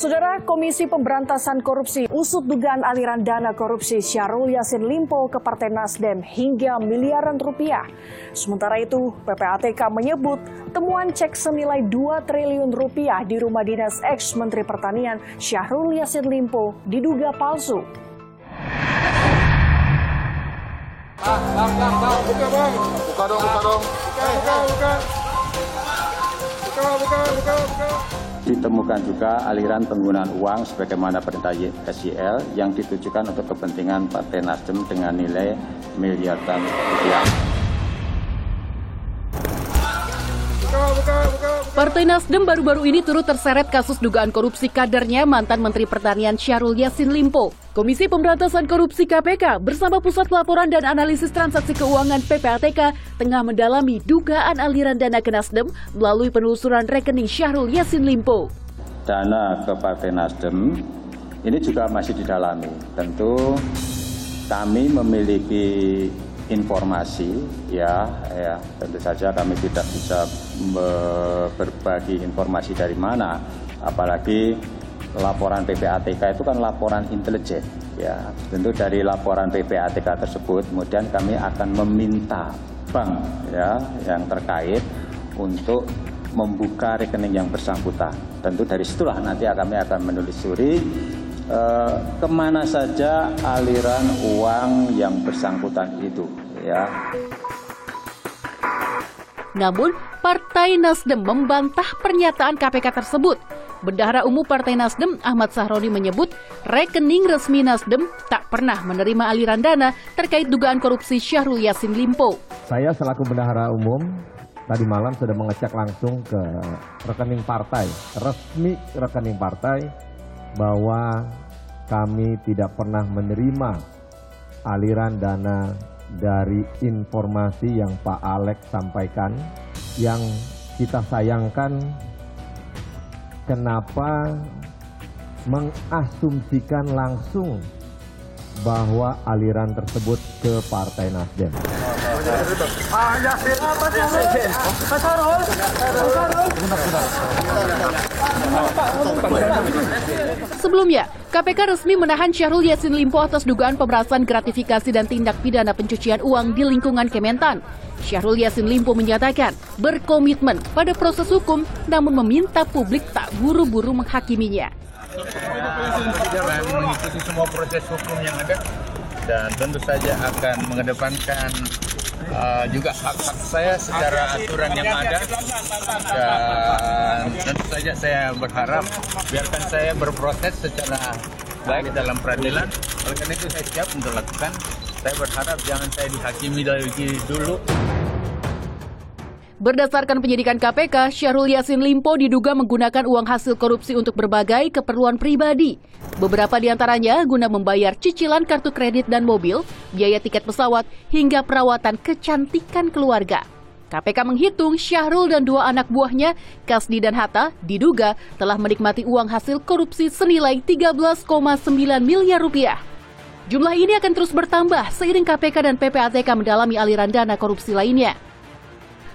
Saudara, Komisi Pemberantasan Korupsi usut dugaan aliran dana korupsi Syahrul Yassin Limpo ke Partai Nasdem hingga miliaran rupiah. Sementara itu, PPATK menyebut temuan cek senilai 2 triliun rupiah di rumah dinas ex-Menteri Pertanian Syahrul Yassin Limpo diduga palsu. Buka dong. Ditemukan juga aliran penggunaan uang sebagaimana perintah SYL yang ditujukan untuk kepentingan Partai Nasdem dengan nilai miliaran rupiah. Partai Nasdem baru-baru ini turut terseret kasus dugaan korupsi kadernya mantan Menteri Pertanian Syahrul Yassin Limpo. Komisi Pemberantasan Korupsi KPK bersama Pusat Pelaporan dan Analisis Transaksi Keuangan PPATK tengah mendalami dugaan aliran dana ke Nasdem melalui penelusuran rekening Syahrul Yassin Limpo. Dana ke Partai Nasdem ini juga masih didalami. Tentu kami memiliki informasi, tentu saja kami tidak bisa berbagi informasi dari mana, apalagi laporan PPATK itu kan laporan intelijen, tentu dari laporan PPATK tersebut kemudian kami akan meminta bank yang terkait untuk membuka rekening yang bersangkutan. Tentu dari situlah nanti kami akan menelusuri kemana saja aliran uang yang bersangkutan itu, Namun, Partai Nasdem membantah pernyataan KPK tersebut. Bendahara Umum Partai Nasdem Ahmad Sahroni menyebut rekening resmi Nasdem tak pernah menerima aliran dana terkait dugaan korupsi Syahrul Yassin Limpo. Saya selaku Bendahara Umum tadi malam sudah mengecek langsung ke rekening partai, resmi rekening partai, bahwa kami tidak pernah menerima aliran dana dari informasi yang Pak Alex sampaikan. Yang kita sayangkan, kenapa mengasumsikan langsung bahwa aliran tersebut ke Partai Nasdem. Sebelumnya, KPK resmi menahan Syahrul Yassin Limpo atas dugaan pemerasan gratifikasi dan tindak pidana pencucian uang di lingkungan Kementan. Syahrul Yassin Limpo menyatakan berkomitmen pada proses hukum, namun meminta publik tak buru-buru menghakiminya. Dan mengikuti semua proses hukum yang ada, dan tentu saja akan mengedepankan juga hak-hak saya secara aturan yang ada, dan tentu saja saya berharap biarkan saya berproses secara baik dalam peradilan. Oleh karena itu saya siap untuk lakukan. Saya berharap jangan saya dihakimi dari dulu. Berdasarkan penyidikan KPK, Syahrul Yassin Limpo diduga menggunakan uang hasil korupsi untuk berbagai keperluan pribadi. Beberapa di antaranya guna membayar cicilan kartu kredit dan mobil, biaya tiket pesawat, hingga perawatan kecantikan keluarga. KPK menghitung Syahrul dan 2 anak buahnya, Kasdi dan Hatta, diduga telah menikmati uang hasil korupsi senilai 13,9 miliar rupiah. Jumlah ini akan terus bertambah seiring KPK dan PPATK mendalami aliran dana korupsi lainnya.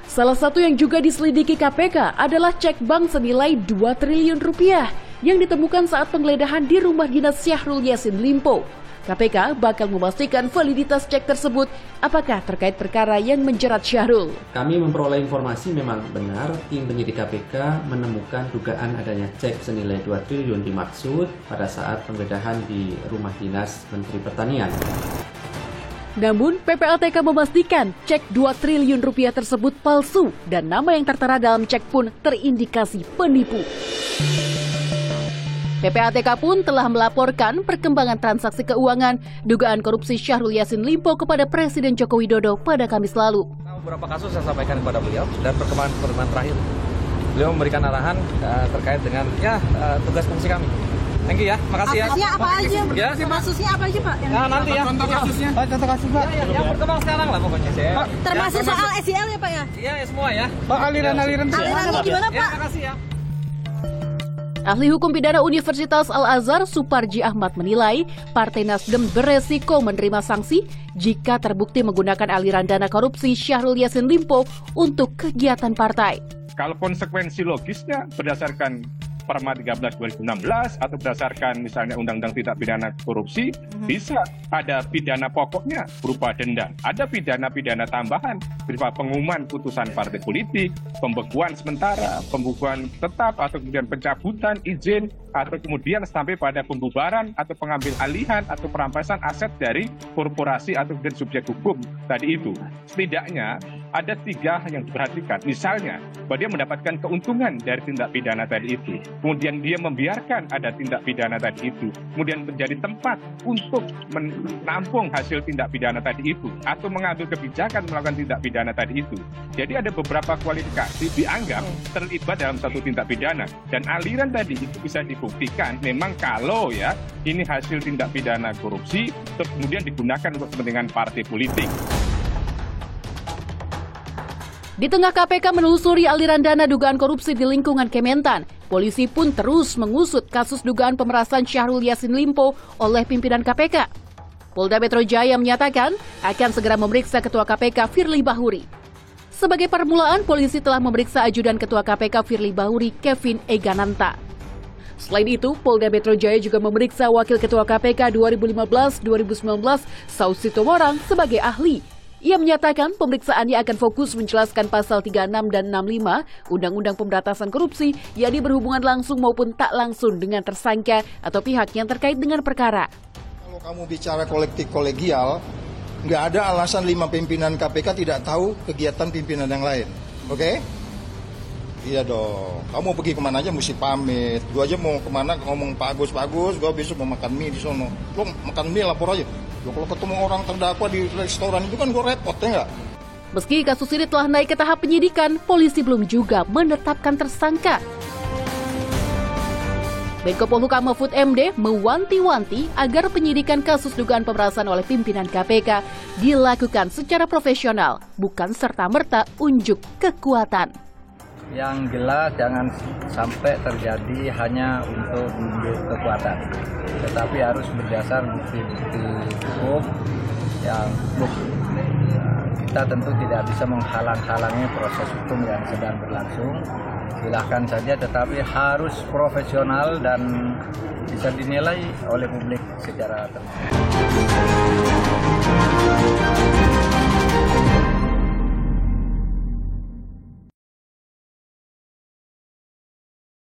Salah satu yang juga diselidiki KPK adalah cek bank senilai 2 triliun rupiah yang ditemukan saat penggeledahan di rumah dinas Syahrul Yassin Limpo. KPK bakal memastikan validitas cek tersebut apakah terkait perkara yang menjerat Syahrul. Kami memperoleh informasi memang benar tim penyidik KPK menemukan dugaan adanya cek senilai 2 triliun dimaksud pada saat penggeledahan di rumah dinas Menteri Pertanian. Namun, PPATK memastikan cek 2 triliun rupiah tersebut palsu dan nama yang tertera dalam cek pun terindikasi penipu. PPATK pun telah melaporkan perkembangan transaksi keuangan dugaan korupsi Syahrul Yassin Limpo kepada Presiden Joko Widodo pada Kamis lalu. Beberapa kasus saya sampaikan kepada beliau dan perkembangan terakhir. Beliau memberikan arahan terkait dengan tugas fungsi kami. Thank you ya, makasih ya. Kasusnya apa aja? Ya. Kasusnya apa aja Pak? Nanti ya. Contoh kasusnya. Contoh kasus Pak. Yang berkembang sekarang lah pokoknya. Termasuk soal SYL ya Pak ya? Iya semua ya. Pak, aliran-aliran gimana Pak? Ya, makasih ya. Ahli Hukum Pidana Universitas Al-Azhar Suparji Ahmad menilai Partai Nasdem beresiko menerima sanksi jika terbukti menggunakan aliran dana korupsi Syahrul Yassin Limpo untuk kegiatan partai. Kalau konsekuensi logisnya berdasarkan Perma 13 2016 atau berdasarkan misalnya Undang-Undang Tindak Pidana Korupsi, bisa ada pidana pokoknya berupa denda. Ada pidana-pidana tambahan berupa pengumuman putusan partai politik, pembekuan sementara, pembekuan tetap, atau kemudian pencabutan izin, atau kemudian sampai pada pembubaran atau pengambil alihan atau perampasan aset dari korporasi atau kemudian subjek hukum tadi itu. Setidaknya ada 3 yang diperhatikan. Misalnya, bahwa dia mendapatkan keuntungan dari tindak pidana tadi itu. Kemudian dia membiarkan ada tindak pidana tadi itu. Kemudian menjadi tempat untuk menampung hasil tindak pidana tadi itu. Atau mengambil kebijakan melakukan tindak pidana tadi itu. Jadi ada beberapa kualifikasi dianggap terlibat dalam satu tindak pidana. Dan aliran tadi itu bisa dibuktikan memang kalau ya ini hasil tindak pidana korupsi terus kemudian digunakan untuk kepentingan partai politik. Di tengah KPK menelusuri aliran dana dugaan korupsi di lingkungan Kementan, polisi pun terus mengusut kasus dugaan pemerasan Syahrul Yassin Limpo oleh pimpinan KPK. Polda Metro Jaya menyatakan akan segera memeriksa Ketua KPK Firly Bahuri. Sebagai permulaan, polisi telah memeriksa ajudan Ketua KPK Firly Bahuri Kevin Egananta. Selain itu, Polda Metro Jaya juga memeriksa Wakil Ketua KPK 2015-2019 Saud Sitomorang sebagai ahli. Ia menyatakan pemeriksaannya akan fokus menjelaskan pasal 36 dan 65 Undang-Undang Pemberantasan Korupsi, yakni berhubungan langsung maupun tak langsung dengan tersangka atau pihak yang terkait dengan perkara. Kalau kamu bicara kolektif kolegial, nggak ada alasan 5 pimpinan KPK tidak tahu kegiatan pimpinan yang lain. Oke? Iya dong. Kamu pergi kemana aja mesti pamit. Gua aja mau kemana ngomong Pak Agus, gua besok mau makan mie di sono. Lo makan mie lapor aja. Kalau ketemu orang terdakwa di restoran itu kan gue repot, ya nggak? Meski kasus ini telah naik ke tahap penyidikan, polisi belum juga menetapkan tersangka. Menko Polhukam Mahfud MD mewanti-wanti agar penyidikan kasus dugaan pemerasan oleh pimpinan KPK dilakukan secara profesional, bukan serta-merta unjuk kekuatan. Yang jelas jangan sampai terjadi hanya untuk menunjuk kekuatan, tetapi harus berdasar bukti-bukti hukum yang kita tentu tidak bisa menghalang-halangi proses hukum yang sedang berlangsung. Silakan saja, tetapi harus profesional dan bisa dinilai oleh publik secara terbuka.